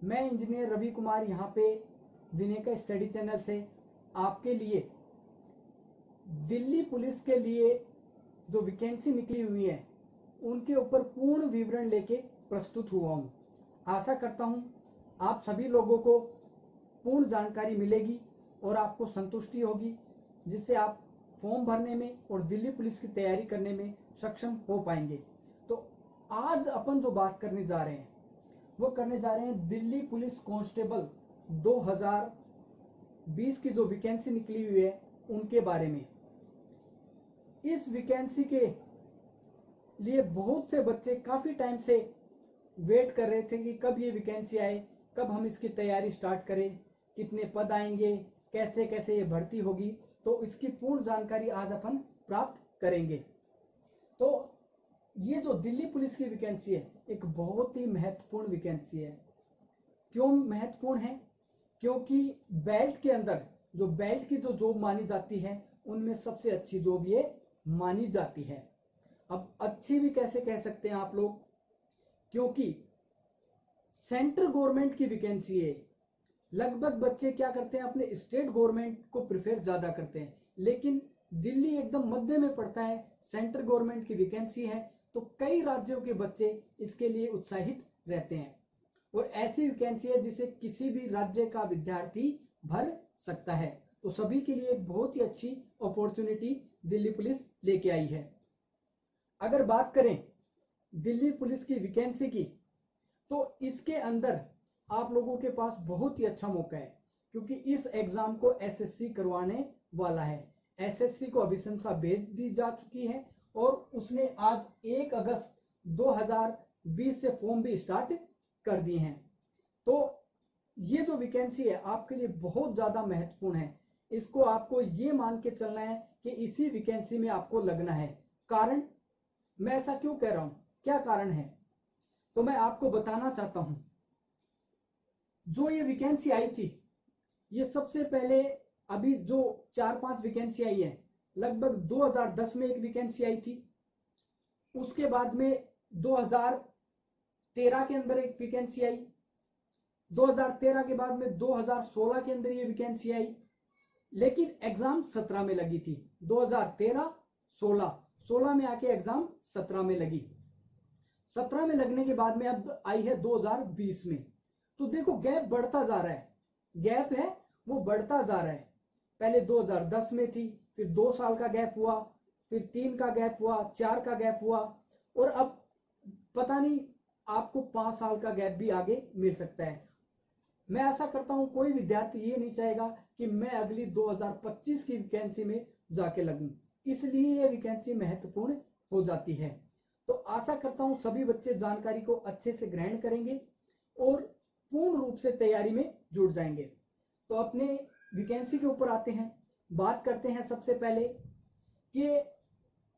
मैं इंजीनियर रवि कुमार यहाँ पे विनेका स्टडी चैनल से आपके लिए दिल्ली पुलिस के लिए जो वैकेंसी निकली हुई है उनके ऊपर पूर्ण विवरण लेके प्रस्तुत हुआ हूँ। आशा करता हूँ आप सभी लोगों को पूर्ण जानकारी मिलेगी और आपको संतुष्टि होगी, जिससे आप फॉर्म भरने में और दिल्ली पुलिस की तैयारी करने में सक्षम हो पाएंगे। तो आज अपन जो बात करने जा रहे हैं वो करने जा रहे हैं दिल्ली पुलिस कांस्टेबल 2020 की जो वैकेंसी निकली हुई है उनके बारे में। इस वैकेंसी के लिए बहुत से बच्चे काफी टाइम से वेट कर रहे थे कि कब ये वैकेंसी आए, कब हम इसकी तैयारी स्टार्ट करें, कितने पद आएंगे, कैसे कैसे ये भर्ती होगी। तो इसकी पूर्ण जानकारी आज अपन प्राप्त करेंगे। तो ये जो दिल्ली पुलिस की वैकेंसी है एक बहुत ही महत्वपूर्ण वैकेंसी है। क्यों महत्वपूर्ण है? क्योंकि बेल्ट के अंदर जो बेल्ट की जो जॉब मानी जाती है उनमें सबसे अच्छी जॉब ये मानी जाती है। अब अच्छी भी कैसे कह सकते हैं आप लोग, क्योंकि सेंट्रल गवर्नमेंट की वैकेंसी है। लगभग बच्चे क्या करते हैं, अपने स्टेट गवर्नमेंट को प्रेफर ज्यादा करते हैं, लेकिन दिल्ली एकदम मध्य में पड़ता है, सेंट्रल गवर्नमेंट की वैकेंसी है, तो कई राज्यों के बच्चे इसके लिए उत्साहित रहते हैं। और ऐसी वैकेंसी है जिसे किसी भी राज्य का विद्यार्थी भर सकता है। तो सभी के लिए एक बहुत ही अच्छी अपॉर्चुनिटी दिल्ली पुलिस लेके आई है। अगर बात करें दिल्ली पुलिस की वैकेंसी की, तो इसके अंदर आप लोगों के पास बहुत ही अच्छा मौका है, क्योंकि इस एग्जाम को एसएससी करवाने वाला है। एसएससी को अभिशंसा भेज दी जा चुकी है और उसने आज 1 अगस्त 2020 से फॉर्म भी स्टार्ट कर दिए हैं। तो ये जो वैकेंसी है आपके लिए बहुत ज्यादा महत्वपूर्ण है। इसको आपको ये मान के चलना है कि इसी वैकेंसी में आपको लगना है। कारण मैं ऐसा क्यों कह रहा हूं, क्या कारण है, तो मैं आपको बताना चाहता हूं। जो ये वैकेंसी आई थी, ये सबसे पहले अभी जो 4-5 वैकेंसी आई है, लगभग 2010 में एक वैकेंसी आई थी, उसके बाद में 2013 के अंदर एक वैकेंसी आई, 2013 के बाद में 2016 के अंदर ये वैकेंसी आई, लेकिन एग्जाम 17 में लगी थी। 2013, 16 में आके एग्जाम 17 में लगी। 17 में लगने के बाद में अब आई है 2020 में। तो देखो गैप बढ़ता जा रहा है, गैप है वो बढ़ता जा रहा है। पहले 2010 में थी, फिर 2 साल का गैप हुआ, फिर 3 का गैप हुआ, 4 का गैप हुआ, और अब पता नहीं आपको 5 साल का गैप भी आगे मिल सकता है। मैं आशा करता हूं कोई विद्यार्थी ये नहीं चाहेगा कि मैं अगली 2025 की वैकेंसी में जाके लगूं, इसलिए ये वैकेंसी महत्वपूर्ण हो जाती है। तो आशा करता हूं सभी बच्चे जानकारी को अच्छे से ग्रहण करेंगे और पूर्ण रूप से तैयारी में जुट जाएंगे। तो अपने वैकेंसी के ऊपर आते हैं, बात करते हैं सबसे पहले कि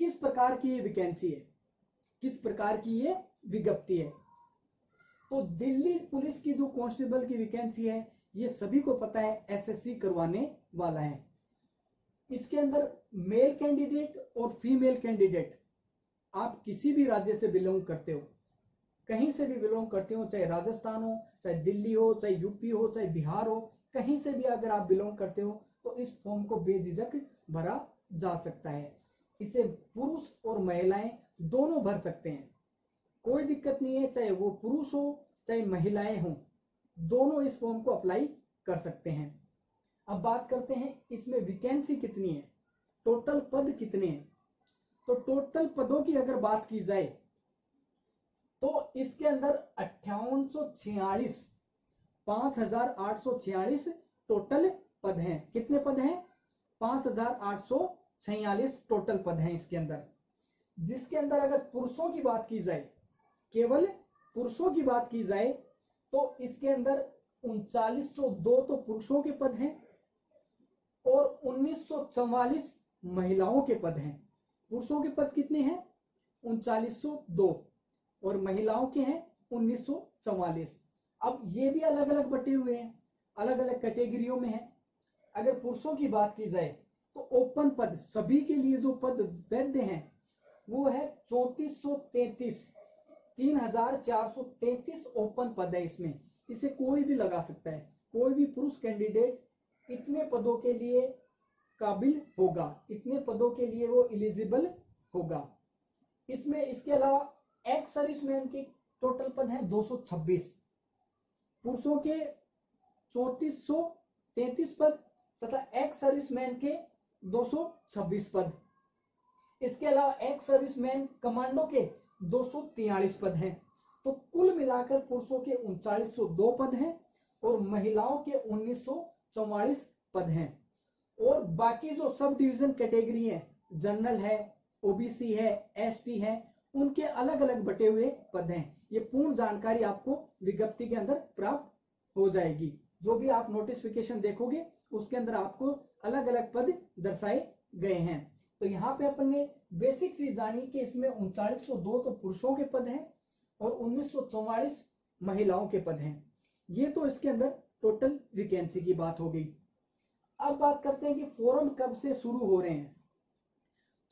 किस प्रकार की ये वैकेंसी है, किस प्रकार की ये विज्ञप्ति है। तो दिल्ली पुलिस की जो कांस्टेबल की वैकेंसी है, ये सभी को पता है एसएससी करवाने वाला है। इसके अंदर मेल कैंडिडेट और फीमेल कैंडिडेट, आप किसी भी राज्य से बिलोंग करते हो, कहीं से भी बिलोंग करते हो, चाहे राजस्थान हो, चाहे दिल्ली हो, चाहे यूपी हो, चाहे बिहार हो, कहीं से भी अगर आप बिलोंग करते हो तो इस फॉर्म को बेझिझक भरा जा सकता है। इसे पुरुष और महिलाएं दोनों भर सकते हैं, कोई दिक्कत नहीं है। चाहे वो पुरुष हो चाहे महिलाएं हो, दोनों इस फॉर्म को अप्लाई कर सकते हैं। अब बात करते हैं इसमें वैकेंसी कितनी है, टोटल पद कितने हैं। तो टोटल पदों की अगर बात की जाए तो इसके अंदर 5846 5846 टोटल पद हैं। कितने पद हैं? 5846 टोटल पद हैं इसके अंदर। जिसके अंदर अगर पुरुषों की बात की जाए, केवल पुरुषों की बात की जाए, तो इसके अंदर 3902 तो पुरुषों के पद हैं और 1944 महिलाओं के पद हैं। पुरुषों के पद कितने हैं? 3902 और महिलाओं के हैं 1944। अब ये भी अलग अलग बटे हुए हैं, अलग अलग कैटेगरियों में है। अगर पुरुषों की बात की जाए तो ओपन पद, सभी के लिए जो पद वैध हैं वो है 3433, 3433 ओपन पद है इसमें। इसे कोई भी लगा सकता है। कोई भी पुरुष कैंडिडेट इतने पदों के लिए काबिल होगा, इतने पदों के लिए वो एलिजिबल होगा। इसमें इसके अलावा एक्स सर्विसमैन के टोटल पद हैं 226, पुरुषों के 3433 पद तथा एक्स सर्विसमैन के 226 पद। इसके अलावा एक्स सर्विसमैन कमांडो के 243 पद हैं। तो कुल मिलाकर पुरुषों के 3902 पद हैं और महिलाओं के 1944 पद हैं। और बाकी जो सब डिवीजन कैटेगरी है, जनरल है, ओबीसी है, एसटी है, उनके अलग अलग बटे हुए पद हैं। ये पूर्ण जानकारी आपको विज्ञप्ति के अंदर प्राप्त हो जाएगी। जो भी आप नोटिफिकेशन देखोगे उसके अंदर आपको अलग अलग पद दर्शाए गए हैं। तो यहाँ पे अपन ने बेसिक चीज जानी कि इसमें 3902 तो पुरुषों के पद हैं और 1944 महिलाओं के पद हैं। ये तो इसके अंदर टोटल वैकेंसी की बात हो गई। अब बात करते हैं कि फॉर्म कब से शुरू हो रहे हैं।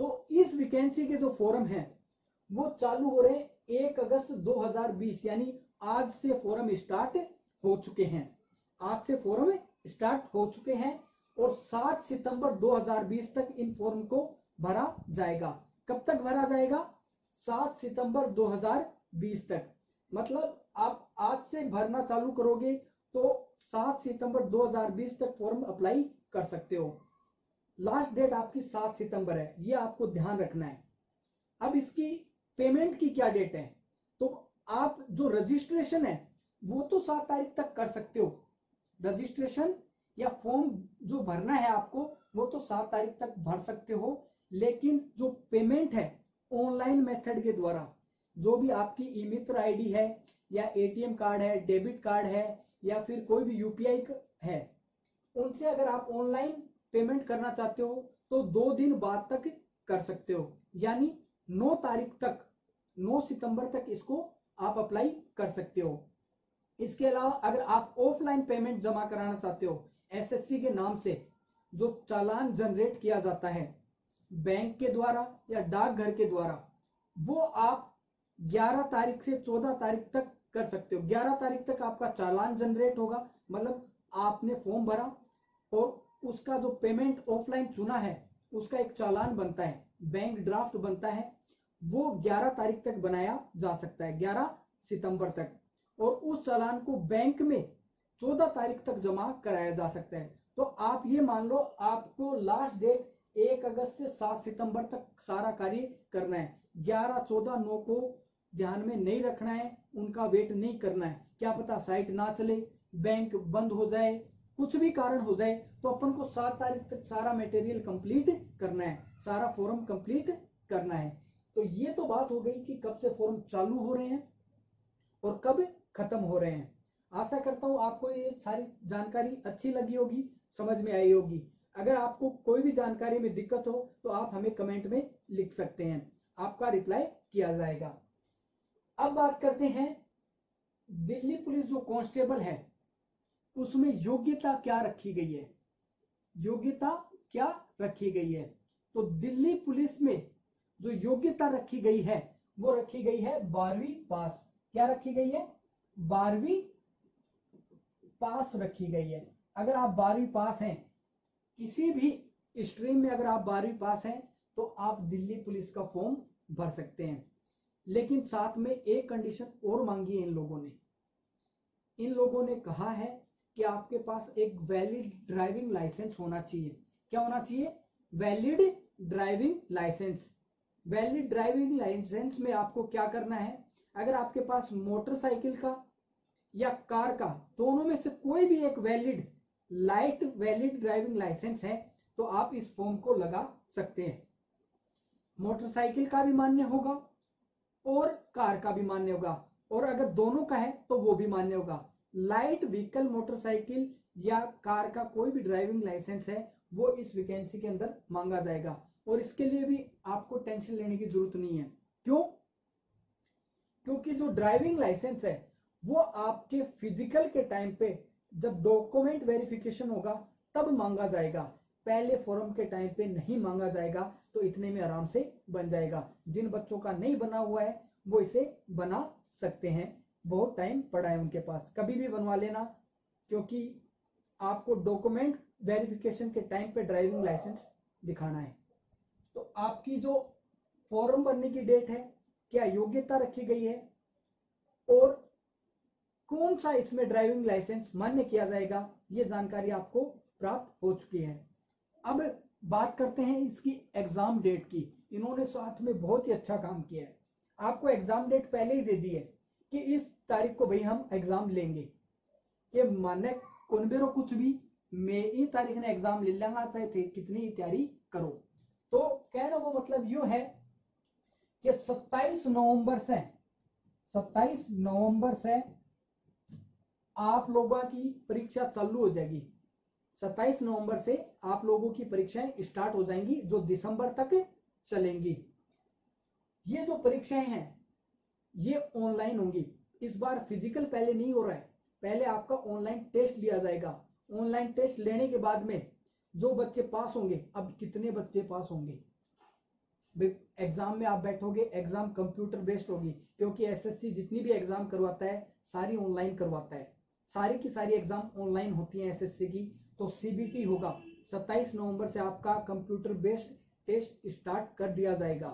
तो इस वैकेंसी के जो फॉर्म हैं वो चालू हो रहे हैं 1 अगस्त 2020, यानी आज से फॉर्म स्टार्ट हो चुके हैं। आज से फॉर्म स्टार्ट हो चुके हैं और 7 सितंबर 2020 तक इन फॉर्म को भरा जाएगा। कब तक भरा जाएगा? 7 सितंबर 2020 तक। मतलब आप आज से भरना चालू करोगे तो 7 सितंबर 2020 तक फॉर्म अप्लाई कर सकते हो। लास्ट डेट आपकी 7 सितंबर है, ये आपको ध्यान रखना है। अब इसकी पेमेंट की क्या डेट है? तो आप जो रजिस्ट्रेशन है वो तो 7 तारीख तक कर सकते हो। रजिस्ट्रेशन या फॉर्म जो भरना है आपको वो तो 7 तारीख तक भर सकते हो, लेकिन जो पेमेंट है ऑनलाइन मेथड के द्वारा, जो भी आपकी ई मित्र आईडी है या एटीएम कार्ड है, डेबिट कार्ड है या फिर कोई भी यूपीआई है, उनसे अगर आप ऑनलाइन पेमेंट करना चाहते हो तो 2 दिन बाद तक कर सकते हो, यानी 9 तारीख तक, 9 सितंबर तक इसको आप अप्लाई कर सकते हो। इसके अलावा अगर आप ऑफलाइन पेमेंट जमा कराना चाहते हो, एसएससी के नाम से जो चालान जनरेट किया जाता है बैंक के द्वारा या डाकघर के द्वारा, वो आप 11 तारीख से 14 तारीख तक कर सकते हो। 11 तारीख तक आपका चालान जनरेट होगा, मतलब आपने फॉर्म भरा और उसका जो पेमेंट ऑफलाइन चुना है उसका एक चालान बनता है, बैंक ड्राफ्ट बनता है, वो 11 तारीख तक बनाया जा सकता है, 11 सितंबर तक। और उस चालान को बैंक में 14 तारीख तक जमा कराया जा सकता है। तो आप ये मान लो आपको लास्ट डेट 1 अगस्त से 7 सितंबर तक सारा कार्य करना है। 11, 14, 9 को ध्यान में नहीं रखना है, उनका वेट नहीं करना है। क्या पता साइट ना चले, बैंक बंद हो जाए, कुछ भी कारण हो जाए, तो अपन को 7 तारीख तक सारा मटेरियल कंप्लीट करना है, सारा फॉर्म कंप्लीट करना है। तो ये तो बात हो गई कि कब से फॉर्म चालू हो रहे हैं और कब खत्म हो रहे हैं। आशा करता हूं आपको ये सारी जानकारी अच्छी लगी होगी, समझ में आई होगी। अगर आपको कोई भी जानकारी में दिक्कत हो तो आप हमें कमेंट में लिख सकते हैं, आपका रिप्लाई किया जाएगा। अब बात करते हैं दिल्ली पुलिस जो कांस्टेबल है उसमें योग्यता क्या रखी गई है। योग्यता क्या रखी गई है? तो दिल्ली पुलिस में जो योग्यता रखी गई है वो रखी गई है 12वीं पास। क्या रखी गई है? 12वीं पास रखी गई है। अगर आप 12वीं पास हैं, किसी भी स्ट्रीम में अगर आप 12वीं पास हैं तो आप दिल्ली पुलिस का फॉर्म भर सकते हैं। लेकिन साथ में एक कंडीशन और मांगी है इन लोगों ने। इन लोगों ने कहा है कि आपके पास एक वैलिड ड्राइविंग लाइसेंस होना चाहिए। क्या होना चाहिए? Valid driving licence. Valid driving licence में आपको क्या करना है? अगर आपके पास मोटरसाइकिल का या कार का, दोनों में से कोई भी एक वैलिड ड्राइविंग लाइसेंस है तो आप इस फॉर्म को लगा सकते हैं। मोटरसाइकिल का भी मान्य होगा और कार का भी मान्य होगा, और अगर दोनों का है तो वो भी मान्य होगा। लाइट व्हीकल मोटरसाइकिल या कार का कोई भी ड्राइविंग लाइसेंस है वो इस वैकेंसी के अंदर मांगा जाएगा, और इसके लिए भी आपको टेंशन लेने की जरूरत नहीं है। क्यों? क्योंकि जो ड्राइविंग लाइसेंस है वो आपके फिजिकल के टाइम पे जब डॉक्यूमेंट वेरिफिकेशन होगा तब मांगा जाएगा, पहले फॉर्म के टाइम पे नहीं मांगा जाएगा। तो इतने में आराम से बन जाएगा। जिन बच्चों का नहीं बना हुआ है वो इसे बना सकते हैं, बहुत टाइम पड़ा है उनके पास, कभी भी बनवा लेना, क्योंकि आपको डॉक्यूमेंट वेरिफिकेशन के टाइम पे ड्राइविंग लाइसेंस दिखाना है। तो आपकी जो फॉर्म भरने की डेट है, क्या योग्यता रखी गई है और कौन सा इसमें ड्राइविंग लाइसेंस मान्य किया जाएगा, ये जानकारी आपको प्राप्त हो चुकी है। अब बात करते हैं इसकी एग्जाम डेट की। इन्होंने साथ में बहुत ही अच्छा काम किया है, आपको एग्जाम डेट पहले ही दे दी है कि इस तारीख को भाई हम एग्जाम लेंगे, कि माने कौन बेरो कुछ भी मैं ही तारीख ने एग्जाम ले लेना चाहे थे, कितनी ही तैयारी करो। तो कहने को मतलब यूं है कि 27 नवंबर से आप लोगों की परीक्षा चालू हो जाएगी। 27 नवंबर से आप लोगों की परीक्षाएं स्टार्ट हो जाएंगी, जो दिसंबर तक चलेंगी। ये जो परीक्षाएं हैं ये ऑनलाइन होंगी। इस बार फिजिकल पहले नहीं हो रहा है, पहले आपका ऑनलाइन टेस्ट लिया जाएगा। ऑनलाइन टेस्ट लेने के बाद में जो बच्चे पास होंगे, अब कितने बच्चे पास होंगे, एग्जाम में आप बैठोगे, एग्जाम कंप्यूटर बेस्ड होगी, क्योंकि एसएससी जितनी भी एग्जाम करवाता है सारी ऑनलाइन करवाता है, सारी की सारी एग्जाम ऑनलाइन होती है एसएससी की। तो सीबीटी होगा 27 नवंबर से आपका कंप्यूटर बेस्ड टेस्ट स्टार्ट कर दिया जाएगा।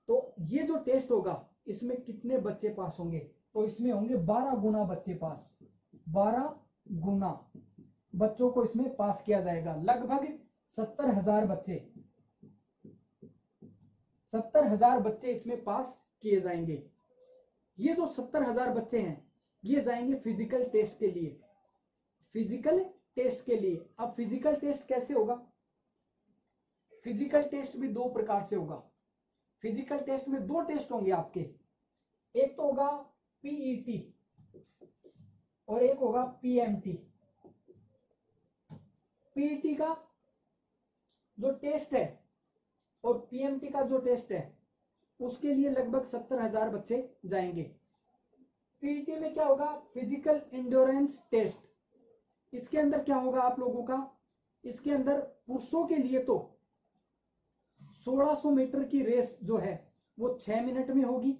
तो ये जो टेस्ट होगा इसमें कितने बच्चे पास होंगे, तो इसमें होंगे 12 गुना बच्चे पास, 12 गुना बच्चों को इसमें पास किया जाएगा। लगभग 70,000 बच्चे इसमें पास किए जाएंगे। ये जो 70,000 बच्चे हैं ये जाएंगे फिजिकल टेस्ट के लिए। अब फिजिकल टेस्ट कैसे होगा, फिजिकल टेस्ट भी दो प्रकार से होगा। फिजिकल टेस्ट में दो टेस्ट होंगे आपके, एक तो होगा पीईटी और एक होगा पीएमटी। पीईटी का जो टेस्ट है और पीएमटी का जो टेस्ट है उसके लिए लगभग 70,000 बच्चे जाएंगे। पीईटी में क्या होगा, फिजिकल एंड्योरेंस टेस्ट। इसके अंदर क्या होगा आप लोगों का, इसके अंदर पुरुषों के लिए तो 1600 मीटर की रेस जो है वो 6 मिनट में होगी।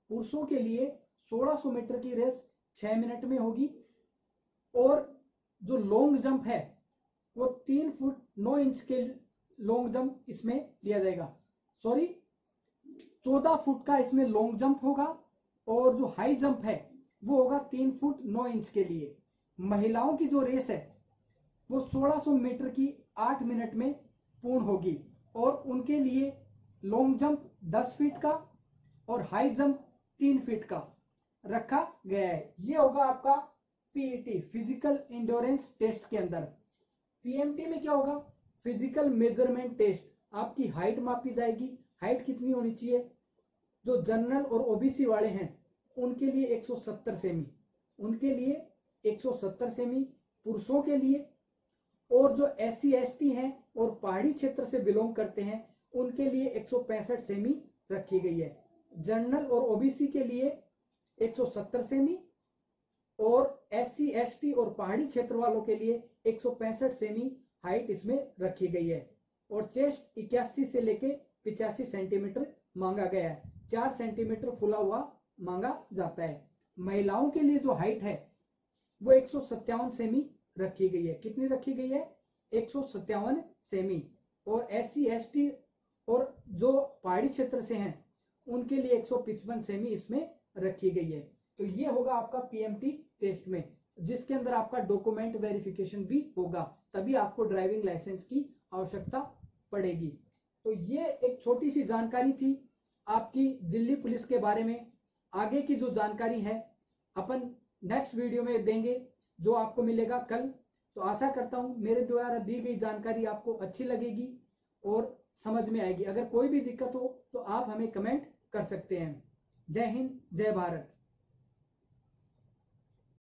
पुरुषों के लिए 1600 मीटर की रेस 6 मिनट में होगी। और जो लॉन्ग जंप है वो 3 फुट 9 इंच के लॉन्ग जंप इसमें लिया जाएगा। 14 फुट का इसमें लॉन्ग जंप होगा और जो हाई जंप है वो होगा 3 फुट 9 इंच के लिए। महिलाओं की जो रेस है वो 1600 मीटर की 8 मिनट में पूर्ण होगी और उनके लिए लॉन्ग जंप 10 फीट का और हाई जंप 3 फीट का रखा गया है। ये होगा आपका पीईटी, फिजिकल एंड्योरेंस टेस्ट के अंदर। पीएमटी में क्या होगा, फिजिकल मेजरमेंट टेस्ट। आपकी हाइट मापी जाएगी, हाइट कितनी होनी चाहिए, जो जनरल और ओबीसी वाले हैं उनके लिए 170 सेमी, उनके लिए 170 सेमी पुरुषों के लिए, और जो SC ST हैं और पहाड़ी क्षेत्र से बिलोंग करते हैं उनके लिए 165 सेमी रखी गई है। जनरल और ओबीसी के लिए 170 सेमी और SC ST और पहाड़ी क्षेत्र वालों के लिए 165 सेमी हाइट इसमें रखी गई है। और चेस्ट 81 से लेके 85 सेंटीमीटर मांगा गया है, 4 सेंटीमीटर फुला हुआ मांगा जाता है। महिलाओं के लिए जो हाइट है वो 157 सेमी रखी गई है। कितनी रखी गई है, 157 सेमी। और SC ST और जो पहाड़ी क्षेत्र से हैं उनके लिए 155 सेमी इसमें रखी गई है। तो ये होगा आपका पीएमटी टेस्ट में, जिसके अंदर आपका डॉक्यूमेंट वेरिफिकेशन भी होगा, तभी आपको ड्राइविंग लाइसेंस की आवश्यकता पड़ेगी। तो ये एक छोटी सी जानकारी थी आपकी दिल्ली पुलिस के बारे में। आगे की जो जानकारी है अपन नेक्स्ट वीडियो में देंगे, जो आपको मिलेगा कल। तो आशा करता हूं मेरे द्वारा दी गई जानकारी आपको अच्छी लगेगी और समझ में आएगी। अगर कोई भी दिक्कत हो तो आप हमें कमेंट कर सकते हैं। जय हिंद, जय भारत।